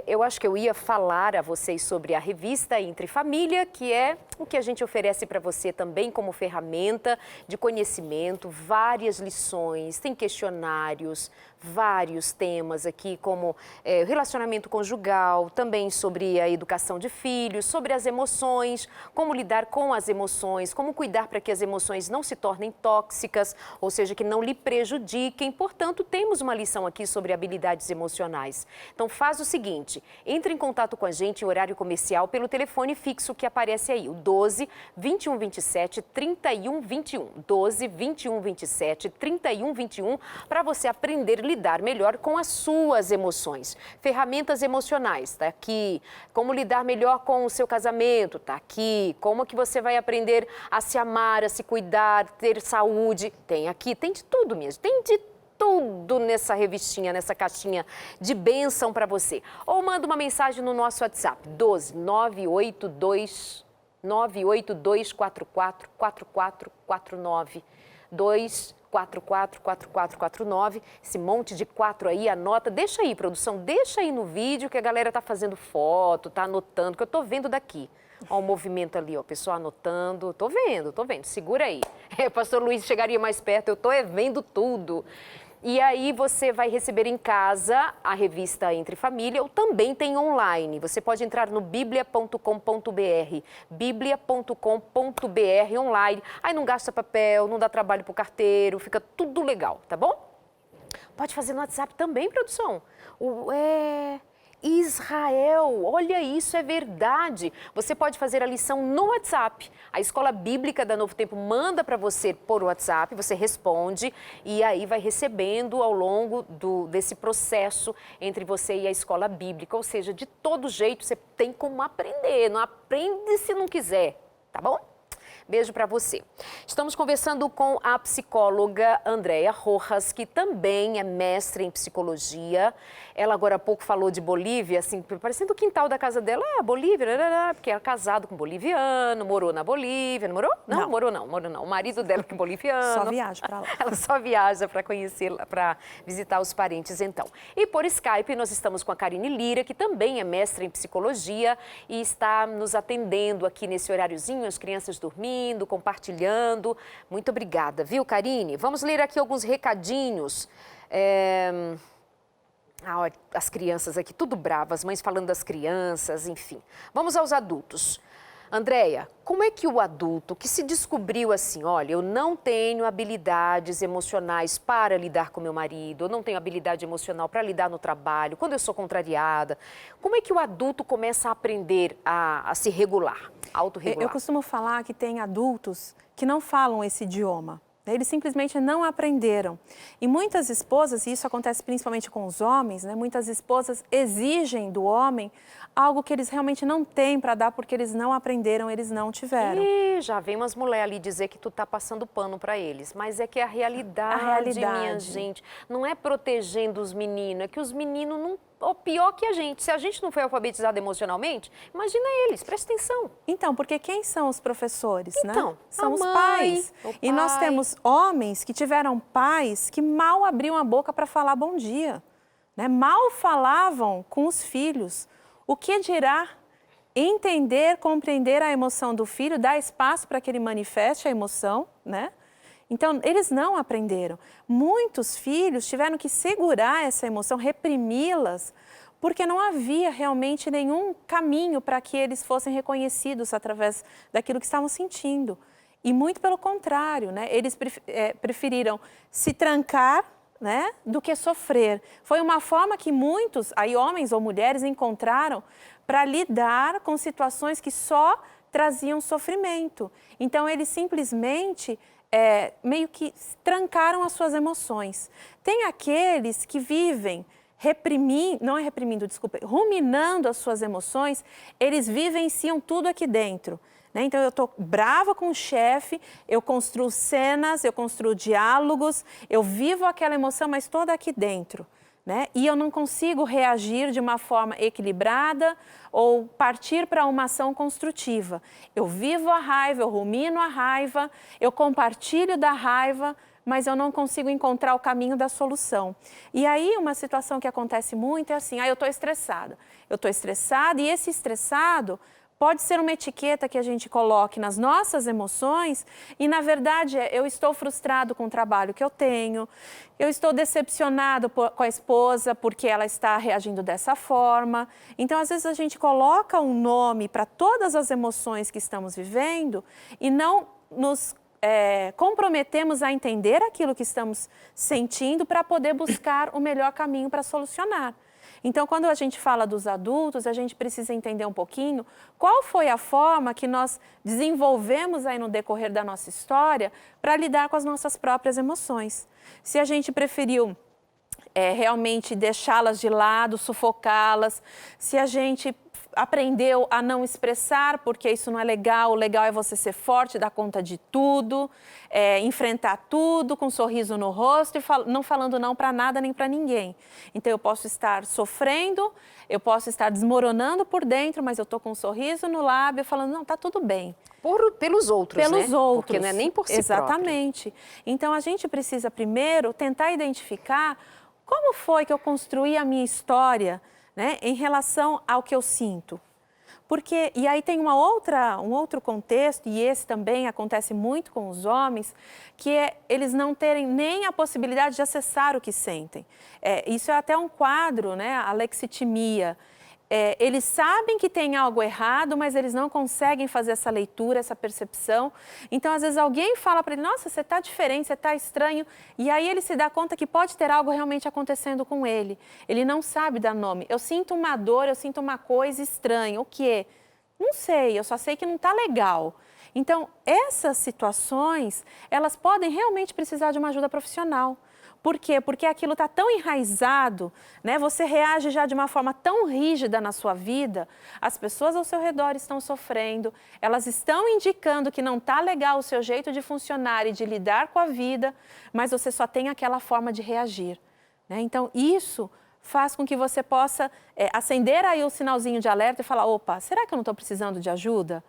Eu acho que eu ia falar a vocês sobre a revista Entre Família, que é o que a gente oferece para você também como ferramenta de conhecimento, várias lições, tem questionários, vários temas aqui, como relacionamento conjugal, também sobre a educação de filhos, sobre as emoções, como lidar com as emoções, como cuidar para que as emoções não se tornem tóxicas, ou seja, que não lhe prejudiquem. Portanto, temos uma lição aqui sobre habilidades emocionais. Então, faz o seguinte, entre em contato com a gente em horário comercial pelo telefone fixo que aparece aí, o 12 21 27 31 21, 12 21 27 31 21, para você aprender a lidar melhor com as suas emoções. Ferramentas emocionais, tá aqui. Como lidar melhor com o seu casamento, tá aqui. Como que você vai aprender a se amar, a se cuidar, ter saúde, tem aqui. Tem de tudo mesmo, tem de tudo nessa revistinha, nessa caixinha de bênção para você. Ou manda uma mensagem no nosso WhatsApp, 12 982 44 4449 2444449, esse monte de 4 aí, anota, deixa aí, produção, deixa aí no vídeo que a galera tá fazendo foto, tá anotando, que eu tô vendo daqui. Ó o movimento ali, ó, o pessoal anotando, tô vendo, segura aí. O pastor Luiz chegaria mais perto, eu tô vendo tudo. E aí você vai receber em casa a revista Entre Família, ou também tem online. Você pode entrar no biblia.com.br, biblia.com.br online. Aí não gasta papel, não dá trabalho pro carteiro, fica tudo legal, tá bom? Pode fazer no WhatsApp também, produção. Israel, olha isso, é verdade. Você pode fazer a lição no WhatsApp. A Escola Bíblica da Novo Tempo manda para você por WhatsApp, você responde e aí vai recebendo ao longo desse processo entre você e a Escola Bíblica. Ou seja, de todo jeito você tem como aprender, não aprende se não quiser, tá bom? Beijo para você. Estamos conversando com a psicóloga Andréia Rojas, que também é mestre em psicologia. Ela agora há pouco falou de Bolívia, assim, parecendo o quintal da casa dela. Bolívia, porque era casado com boliviano, morou na Bolívia, não morou? Não, morou não. O marido dela que é boliviano. Só viaja para lá. Ela só viaja para conhecê-la, para visitar os parentes, então. E por Skype nós estamos com a Karine Lira, que também é mestre em psicologia e está nos atendendo aqui nesse horáriozinho, as crianças dormindo, compartilhando. Muito obrigada, viu, Karine? Vamos ler aqui alguns recadinhos. As crianças aqui, tudo bravas, mães falando das crianças, enfim. Vamos aos adultos. Andréia, como é que o adulto que se descobriu assim, olha, eu não tenho habilidades emocionais para lidar com meu marido, eu não tenho habilidade emocional para lidar no trabalho, quando eu sou contrariada, como é que o adulto começa a aprender a se regular, a autorregular? Eu costumo falar que tem adultos que não falam esse idioma. Eles simplesmente não aprenderam. E muitas esposas, e isso acontece principalmente com os homens, né? Muitas esposas exigem do homem algo que eles realmente não têm para dar porque eles não aprenderam, eles não tiveram. E já vem umas mulheres ali dizer que tu tá passando pano para eles, mas é que a realidade, minha gente, não é protegendo os meninos, é que os meninos não... Ou pior que a gente, se a gente não foi alfabetizado emocionalmente, imagina eles, presta atenção. Então, porque quem são os professores, né? São os mãe, pais. o pai. E nós temos homens que tiveram pais que mal abriam a boca para falar bom dia, né? Mal falavam com os filhos. O que dirá entender, compreender a emoção do filho, dar espaço para que ele manifeste a emoção, né? Então, eles não aprenderam. Muitos filhos tiveram que segurar essa emoção, reprimi-las, porque não havia realmente nenhum caminho para que eles fossem reconhecidos através daquilo que estavam sentindo. E muito pelo contrário, né? Eles preferiram se trancar, né, do que sofrer. Foi uma forma que muitos, aí homens ou mulheres, encontraram para lidar com situações que só traziam sofrimento. Então, eles simplesmente... meio que trancaram as suas emoções. Tem aqueles que vivem ruminando as suas emoções, eles vivenciam tudo aqui dentro. Né? Então, eu estou brava com o chefe, eu construo cenas, eu construo diálogos, eu vivo aquela emoção, mas toda aqui dentro. Né? E eu não consigo reagir de uma forma equilibrada ou partir para uma ação construtiva. Eu vivo a raiva, eu rumino a raiva, eu compartilho da raiva, mas eu não consigo encontrar o caminho da solução. E aí uma situação que acontece muito é assim, eu estou estressada. Eu estou estressada e esse estressado pode ser uma etiqueta que a gente coloque nas nossas emoções e, na verdade, eu estou frustrado com o trabalho que eu tenho, eu estou decepcionado com a esposa porque ela está reagindo dessa forma. Então, às vezes, a gente coloca um nome para todas as emoções que estamos vivendo e não nos comprometemos a entender aquilo que estamos sentindo para poder buscar o melhor caminho para solucionar. Então, quando a gente fala dos adultos, a gente precisa entender um pouquinho qual foi a forma que nós desenvolvemos aí no decorrer da nossa história para lidar com as nossas próprias emoções. Se a gente preferiu realmente deixá-las de lado, sufocá-las, se a gente aprendeu a não expressar, porque isso não é legal, o legal é você ser forte, dar conta de tudo, enfrentar tudo com um sorriso no rosto e não falando não para nada nem para ninguém. Então, eu posso estar sofrendo, eu posso estar desmoronando por dentro, mas eu estou com um sorriso no lábio falando, não, tá tudo bem. Pelos outros, né? Pelos outros. Porque não é nem por si Exatamente. Próprio. Então, a gente precisa primeiro tentar identificar como foi que eu construí a minha história, né, em relação ao que eu sinto. Porque, e aí tem um outro contexto, e esse também acontece muito com os homens, que é eles não terem nem a possibilidade de acessar o que sentem. Isso é até um quadro, né, a lexitimia. Eles sabem que tem algo errado, mas eles não conseguem fazer essa leitura, essa percepção. Então, às vezes, alguém fala para ele, nossa, você está diferente, você está estranho. E aí ele se dá conta que pode ter algo realmente acontecendo com ele. Ele não sabe dar nome. Eu sinto uma dor, eu sinto uma coisa estranha. O quê? Não sei, eu só sei que não está legal. Então, essas situações, elas podem realmente precisar de uma ajuda profissional. Por quê? Porque aquilo está tão enraizado, né? Você reage já de uma forma tão rígida na sua vida, as pessoas ao seu redor estão sofrendo, elas estão indicando que não está legal o seu jeito de funcionar e de lidar com a vida, mas você só tem aquela forma de reagir. Né? Então, isso faz com que você possa acender aí o sinalzinho de alerta e falar, opa, será que eu não estou precisando de ajuda?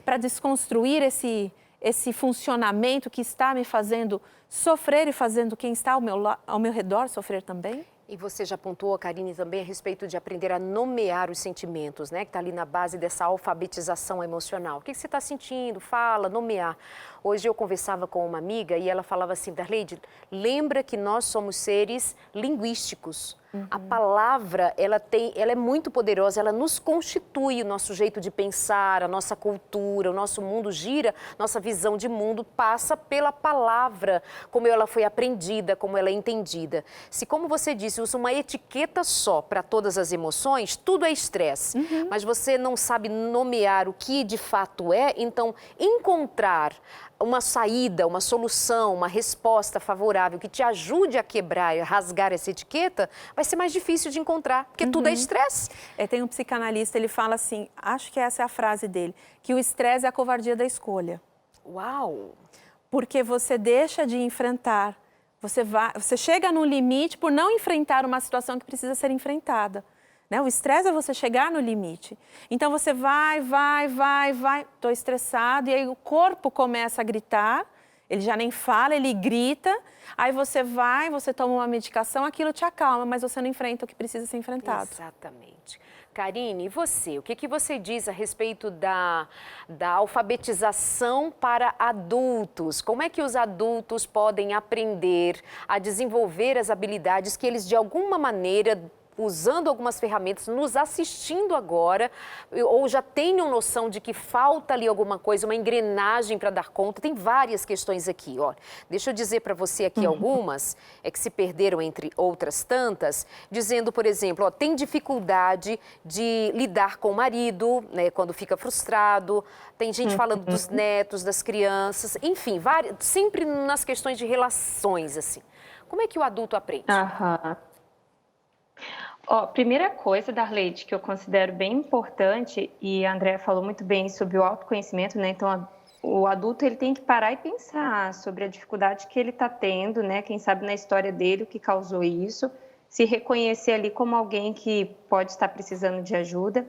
Para desconstruir esse funcionamento que está me fazendo sofrer e fazendo quem está ao meu redor sofrer também? E você já apontou, Karine, também a respeito de aprender a nomear os sentimentos, né? Que está ali na base dessa alfabetização emocional. O que você está sentindo? Fala, nomear. Hoje eu conversava com uma amiga e ela falava assim, Darleide, lembra que nós somos seres linguísticos. A palavra, ela é muito poderosa, ela nos constitui, o nosso jeito de pensar, a nossa cultura, o nosso mundo gira, nossa visão de mundo passa pela palavra, como ela foi aprendida, como ela é entendida. Se, como você disse, usa uma etiqueta só para todas as emoções, tudo é estresse, mas você não sabe nomear o que de fato é, então encontrar uma saída, uma solução, uma resposta favorável que te ajude a quebrar e rasgar essa etiqueta, vai ser mais difícil de encontrar, porque tudo é estresse. Tem um psicanalista, ele fala assim, acho que essa é a frase dele, que o estresse é a covardia da escolha. Uau! Porque você deixa de enfrentar, você chega no limite por não enfrentar uma situação que precisa ser enfrentada. Né? O estresse é você chegar no limite. Então você vai, estou estressado, e aí o corpo começa a gritar, ele já nem fala, ele grita, aí você toma uma medicação, aquilo te acalma, mas você não enfrenta o que precisa ser enfrentado. Exatamente. Karine, e você? O que você diz a respeito da alfabetização para adultos? Como é que os adultos podem aprender a desenvolver as habilidades que eles, de alguma maneira, usando algumas ferramentas, nos assistindo agora, ou já tenham noção de que falta ali alguma coisa, uma engrenagem para dar conta? Tem várias questões aqui, ó. Deixa eu dizer para você aqui algumas, que se perderam entre outras tantas, dizendo, por exemplo, ó, tem dificuldade de lidar com o marido, né, quando fica frustrado, tem gente falando dos netos, das crianças, enfim, sempre nas questões de relações, assim. Como é que o adulto aprende? Primeira coisa, Darleide, que eu considero bem importante, e a Andrea falou muito bem sobre o autoconhecimento, né? Então, o adulto ele tem que parar e pensar sobre a dificuldade que ele está tendo, né? Quem sabe na história dele o que causou isso, se reconhecer ali como alguém que pode estar precisando de ajuda.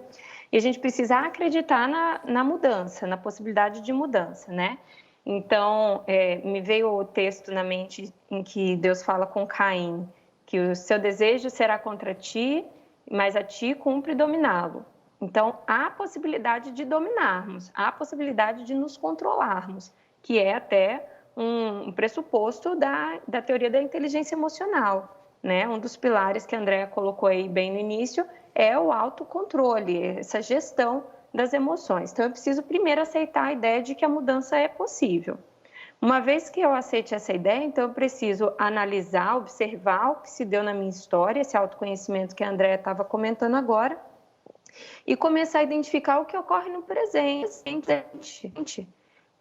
E a gente precisa acreditar na mudança, na possibilidade de mudança, né? Então, me veio o texto na mente em que Deus fala com Caim, que o seu desejo será contra ti, mas a ti cumpre dominá-lo. Então, há possibilidade de dominarmos, há possibilidade de nos controlarmos, que é até um pressuposto da teoria da inteligência emocional, né? Um dos pilares que a Andrea colocou aí bem no início é o autocontrole, essa gestão das emoções. Então, eu preciso primeiro aceitar a ideia de que a mudança é possível. Uma vez que eu aceite essa ideia, então eu preciso analisar, observar o que se deu na minha história, esse autoconhecimento que a Andrea estava comentando agora, e começar a identificar o que ocorre no presente.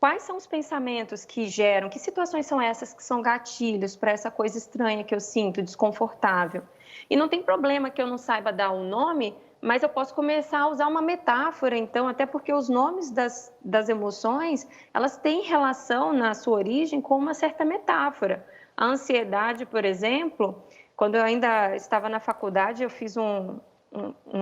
Quais são os pensamentos que geram, que situações são essas que são gatilhos para essa coisa estranha que eu sinto, desconfortável? E não tem problema que eu não saiba dar um nome, mas eu posso começar a usar uma metáfora, então, até porque os nomes das emoções, elas têm relação na sua origem com uma certa metáfora. A ansiedade, por exemplo, quando eu ainda estava na faculdade, eu fiz um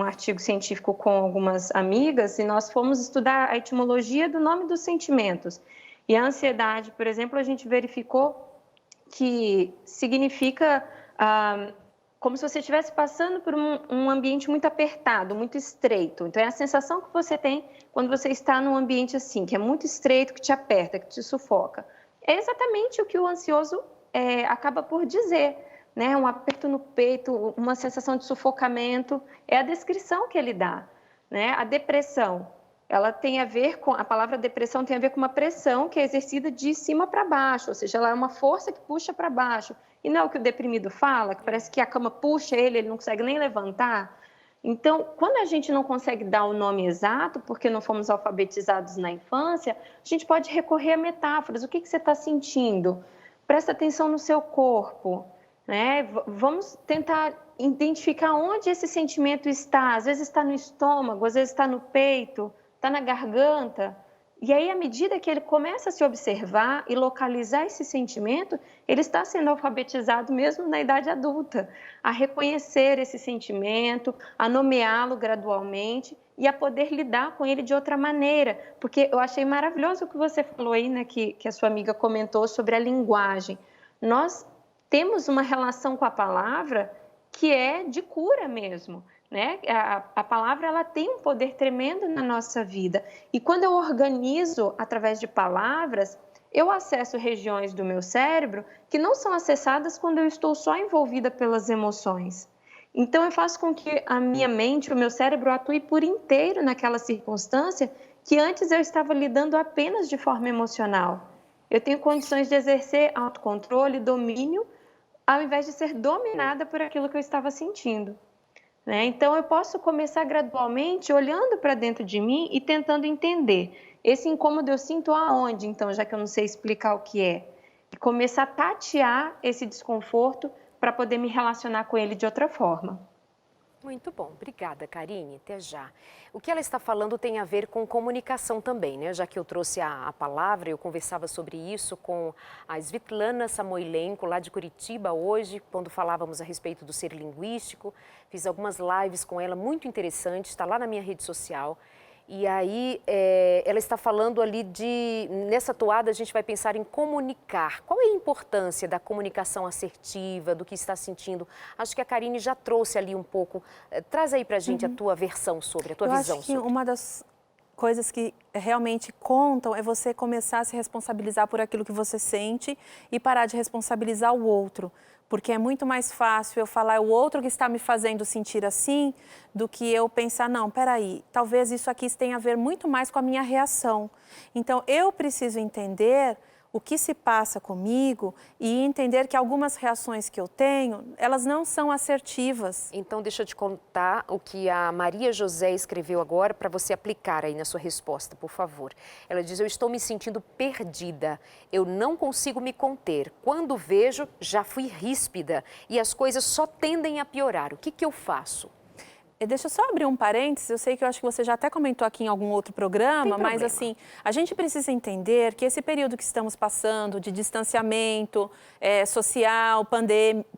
artigo científico com algumas amigas e nós fomos estudar a etimologia do nome dos sentimentos. E a ansiedade, por exemplo, a gente verificou que significa como se você estivesse passando por um ambiente muito apertado, muito estreito. Então, é a sensação que você tem quando você está num ambiente assim, que é muito estreito, que te aperta, que te sufoca. É exatamente o que o ansioso acaba por dizer, né? Um aperto no peito, uma sensação de sufocamento, é a descrição que ele dá, né? A depressão, ela tem a ver com, a palavra depressão tem a ver com uma pressão que é exercida de cima para baixo, ou seja, ela é uma força que puxa para baixo. E não é o que o deprimido fala, que parece que a cama puxa ele não consegue nem levantar. Então, quando a gente não consegue dar o nome exato, porque não fomos alfabetizados na infância, a gente pode recorrer a metáforas. O que você está sentindo? Presta atenção no seu corpo, né? Vamos tentar identificar onde esse sentimento está. Às vezes está no estômago, às vezes está no peito, está na garganta. E aí, à medida que ele começa a se observar e localizar esse sentimento, ele está sendo alfabetizado mesmo na idade adulta, a reconhecer esse sentimento, a nomeá-lo gradualmente e a poder lidar com ele de outra maneira. Porque eu achei maravilhoso o que você falou aí, né, que a sua amiga comentou sobre a linguagem. Nós temos uma relação com a palavra que é de cura mesmo. Né? A palavra ela tem um poder tremendo na nossa vida e quando eu organizo através de palavras, eu acesso regiões do meu cérebro que não são acessadas quando eu estou só envolvida pelas emoções. Então, eu faço com que a minha mente, o meu cérebro atue por inteiro naquela circunstância que antes eu estava lidando apenas de forma emocional. Eu tenho condições de exercer autocontrole, domínio, ao invés de ser dominada por aquilo que eu estava sentindo, né? Então, eu posso começar gradualmente olhando para dentro de mim e tentando entender. Esse incômodo eu sinto aonde, então, já que eu não sei explicar o que é? E começar a tatear esse desconforto para poder me relacionar com ele de outra forma. Muito bom, obrigada, Karine, até já. O que ela está falando tem a ver com comunicação também, né? Já que eu trouxe a palavra, eu conversava sobre isso com a Svitlana Samoilenko, lá de Curitiba, hoje, quando falávamos a respeito do ser linguístico. Fiz algumas lives com ela, muito interessantes, está lá na minha rede social. E aí, ela está falando ali nessa toada a gente vai pensar em comunicar. Qual é a importância da comunicação assertiva, do que está sentindo? Acho que a Karine já trouxe ali um pouco. Traz aí pra gente a tua versão sobre, a tua visão acho que sobre. uma das coisas que realmente contam é você começar a se responsabilizar por aquilo que você sente e parar de responsabilizar o outro. Porque é muito mais fácil eu falar é o outro que está me fazendo sentir assim do que eu pensar, não, peraí, talvez isso aqui tenha a ver muito mais com a minha reação. Então, eu preciso entender o que se passa comigo e entender que algumas reações que eu tenho, elas não são assertivas. Então, deixa eu te contar o que a Maria José escreveu agora para você aplicar aí na sua resposta, por favor. Ela diz, eu estou me sentindo perdida, eu não consigo me conter. Quando vejo, já fui ríspida e as coisas só tendem a piorar. O que eu faço? Deixa eu só abrir um parênteses, eu sei que eu acho que você já até comentou aqui em algum outro programa, mas assim, a gente precisa entender que esse período que estamos passando de distanciamento social,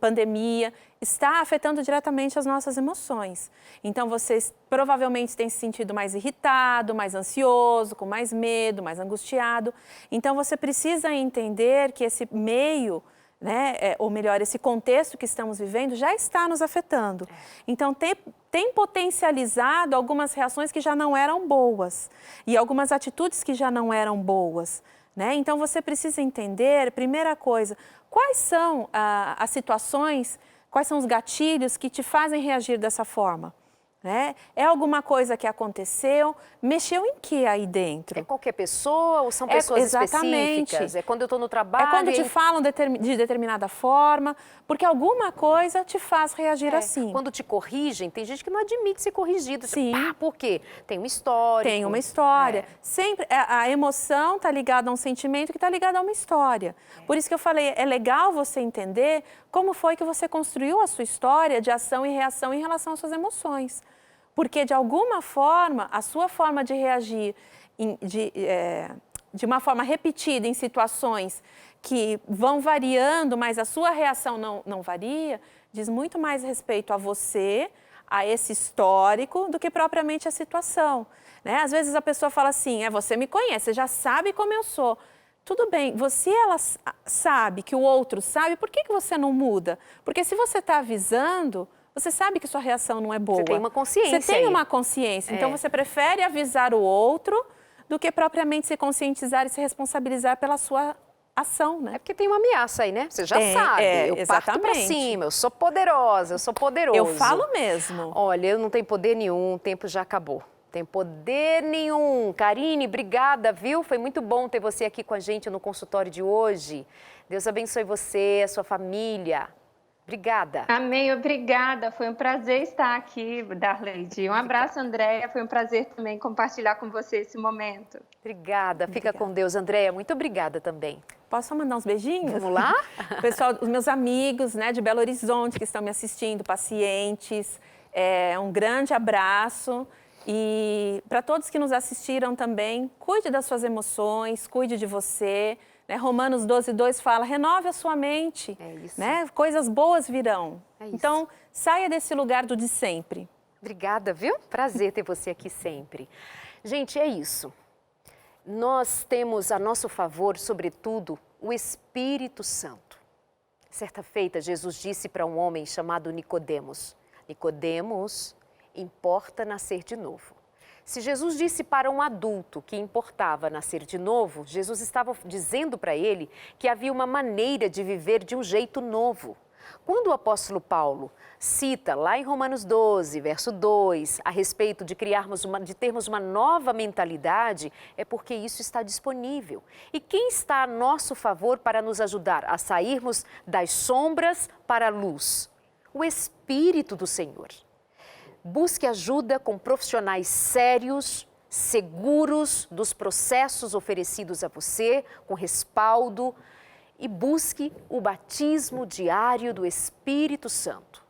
pandemia, está afetando diretamente as nossas emoções. Então, vocês provavelmente têm se sentido mais irritado, mais ansioso, com mais medo, mais angustiado. Então, você precisa entender que esse meio, né, ou melhor, esse contexto que estamos vivendo já está nos afetando. Então, tem potencializado algumas reações que já não eram boas e algumas atitudes que já não eram boas, né? Então, você precisa entender, primeira coisa, quais são as situações, quais são os gatilhos que te fazem reagir dessa forma. Né? É alguma coisa que aconteceu, mexeu em que aí dentro? É qualquer pessoa ou são pessoas específicas? É quando eu estou no trabalho? É quando te falam de determinada forma, porque alguma coisa te faz reagir assim. Quando te corrigem, tem gente que não admite ser corrigido. Sim. Por quê? Tem uma história. Tem uma história. Sempre, a emoção está ligada a um sentimento que está ligado a uma história. Por isso que eu falei, é legal você entender como foi que você construiu a sua história de ação e reação em relação às suas emoções. Porque, de alguma forma, a sua forma de reagir de uma forma repetida em situações que vão variando, mas a sua reação não varia, diz muito mais respeito a você, a esse histórico, do que propriamente a situação. Né? Às vezes a pessoa fala assim, você me conhece, você já sabe como eu sou. Tudo bem, ela sabe que o outro sabe, por que você não muda? Porque se você está avisando, você sabe que sua reação não é boa. Você tem uma consciência. Você tem uma consciência, então você prefere avisar o outro do que propriamente se conscientizar e se responsabilizar pela sua ação, né? É porque tem uma ameaça aí, né? Você já sabe, eu parto pra cima, eu sou poderosa, eu sou poderoso. Eu falo mesmo. Olha, eu não tenho poder nenhum, o tempo já acabou. Tem poder nenhum. Karine, obrigada, viu? Foi muito bom ter você aqui com a gente no consultório de hoje. Deus abençoe você, a sua família. Obrigada. Amém, obrigada. Foi um prazer estar aqui, Darleide. Um abraço, Andréia. Foi um prazer também compartilhar com você esse momento. Obrigada. Fica com Deus, Andréia. Muito obrigada também. Posso só mandar uns beijinhos? Vamos lá? Pessoal, os meus amigos, né, de Belo Horizonte que estão me assistindo, pacientes, um grande abraço. E para todos que nos assistiram também, cuide das suas emoções, cuide de você. Romanos 12:2 fala, renove a sua mente, né? Coisas boas virão. Então, saia desse lugar do de sempre. Obrigada, viu? Prazer ter você aqui sempre. Gente, é isso. Nós temos a nosso favor, sobretudo, o Espírito Santo. Certa feita, Jesus disse para um homem chamado Nicodemos, Nicodemos, importa nascer de novo. Se Jesus disse para um adulto que importava nascer de novo, Jesus estava dizendo para ele que havia uma maneira de viver de um jeito novo. Quando o apóstolo Paulo cita lá em Romanos 12, verso 2, a respeito de termos uma nova mentalidade, é porque isso está disponível. E quem está a nosso favor para nos ajudar a sairmos das sombras para a luz? O Espírito do Senhor. Busque ajuda com profissionais sérios, seguros dos processos oferecidos a você, com respaldo, e busque o batismo diário do Espírito Santo.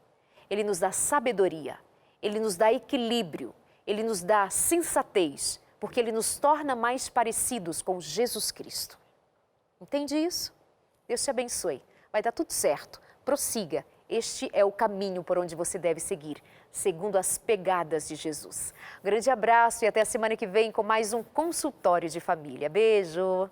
Ele nos dá sabedoria, ele nos dá equilíbrio, ele nos dá sensatez, porque ele nos torna mais parecidos com Jesus Cristo. Entende isso? Deus te abençoe. Vai dar tudo certo. Prossiga. Este é o caminho por onde você deve seguir, segundo as pegadas de Jesus. Grande abraço e até a semana que vem com mais um consultório de família. Beijo!